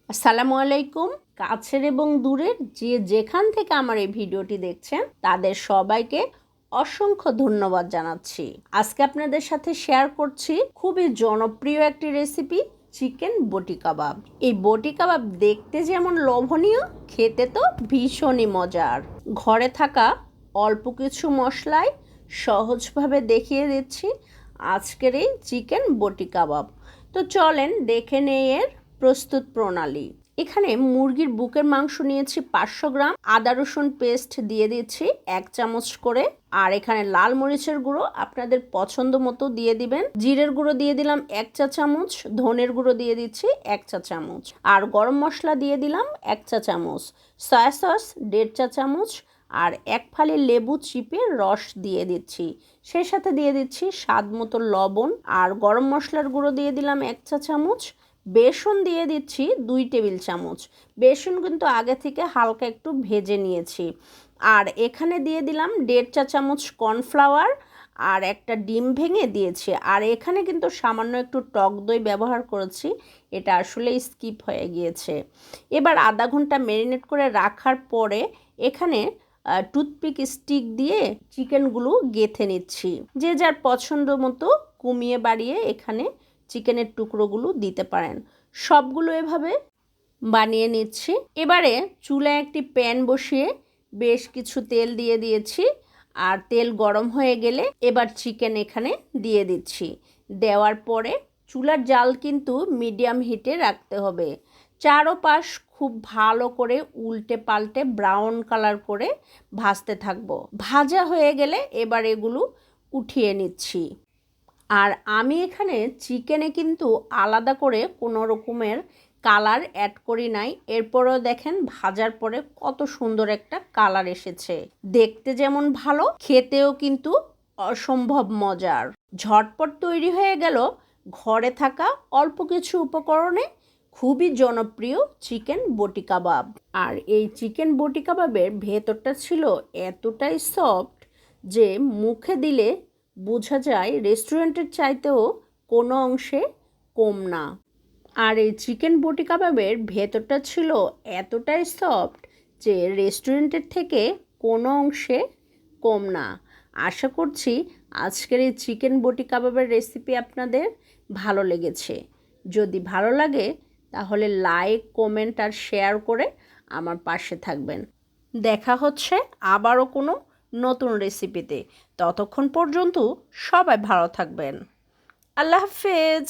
আসসালামু আলাইকুম। কাছের এবং দূরের যে যেখান থেকে আমার এই ভিডিওটি দেখছেন তাদের সবাইকে অসংখ্য ধন্যবাদ জানাচ্ছি। আজকে আপনাদের সাথে শেয়ার করছি খুবই জনপ্রিয় একটি রেসিপি, চিকেন বটি কাবাব। এই বটি কাবাব দেখতে যেমন লোভনীয়, খেতে তো ভীষণই মজার। ঘরে থাকা অল্প কিছু মশলায় সহজভাবে দেখিয়ে দিচ্ছি আজকের এই চিকেন বটি কাবাব। তো চলেন দেখে নেই এর প্রস্তুত প্রণালী। এখানে মুরগির বুকের মাংস নিয়েছি 500 গ্রাম, আদা রসুন পেস্ট দিয়ে দিচ্ছি 1 চামচ করে, আর এখানে লাল মরিচের গুঁড়ো আপনাদের পছন্দ মতো দিয়ে দিবেন। জিরের গুঁড়ো দিয়ে দিলাম 1 চা চামচ, ধনের গুঁড়ো দিয়ে দিচ্ছি 1 চা চামচ, আর গরম মশলা দিয়ে দিলাম 1 চা চামচ, সয়া সস 1.5 চা চামচ, আর 1 ফালি লেবু চিপে রস দিয়ে দিচ্ছি। সেই সাথে দিয়ে দিচ্ছি স্বাদ মতো লবণ, আর গরম মশলার গুঁড়ো দিয়ে দিলাম 1 চা চামচ। বেসন দিয়ে দিচ্ছি 2 টেবিল চামচ। বেসন কিন্তু আগে থেকে হালকা একটু ভেজে নিয়েছি। আর এখানে দিয়ে দিলাম 1.5 চা চামচ কর্নফ্লাওয়ার, আর একটা ডিম ভেঙে দিয়েছি। আর এখানে কিন্তু সামান্য একটু টক দই ব্যবহার করেছি, এটা আসলে স্কিপ হয়ে গিয়েছে। এবার আধা ঘন্টা ম্যারিনেট করে রাখার পরে এখানে টুথপিক স্টিক দিয়ে চিকেনগুলো গেঁথে নিচ্ছি। যে যার পছন্দ মতো কমিয়ে বাড়িয়ে এখানে চিকেনের টুকরোগুলো দিতে পারেন। সবগুলো এভাবে বানিয়ে নিচ্ছি। এবারে চুলায় একটি প্যান বসিয়ে বেশ কিছু তেল দিয়ে দিয়েছি, আর তেল গরম হয়ে গেলে এবার চিকেন এখানে দিয়ে দিচ্ছি। দেওয়ার পরে চুলার জাল কিন্তু মিডিয়াম হিটে রাখতে হবে। চারোপাশ খুব ভালো করে উল্টে পাল্টে ব্রাউন কালার করে ভাজতে থাকবো। ভাজা হয়ে গেলে এবার এগুলো উঠিয়ে নিচ্ছি। আর আমি এখানে চিকেনে কিন্তু আলাদা করে কোনো রকমের কালার অ্যাড করি নাই। এরপরও দেখেন ভাজার পরে কত সুন্দর একটা কালার এসেছে। দেখতে যেমন ভালো, খেতেও কিন্তু অসম্ভব মজার। ঝটপট তৈরি হয়ে গেল ঘরে থাকা অল্প কিছু উপকরণে খুবই জনপ্রিয় চিকেন বটি কাবাব। আর এই চিকেন বটি কাবাবের ভেতরটা ছিল এতটাই সফট যে মুখে দিলে বোঝা যায় রেস্টুরেন্টের চাইতেও কোনো অংশে কম না। আর এই চিকেন বটি কাবাবের ভেতরটা ছিল এতটাই সফট যে রেস্টুরেন্টের থেকে কোনো অংশে কম না। আশা করছি আজকের এই চিকেন বটি কাবাবের রেসিপি আপনাদের ভালো লেগেছে। যদি ভালো লাগে তাহলে লাইক, কমেন্ট আর শেয়ার করে আমার পাশে থাকবেন। দেখা হচ্ছে আবারও কোনো নতুন রেসিপিতে। ততক্ষণ পর্যন্ত সবাই ভালো থাকবেন। আল্লাহ হাফেজ।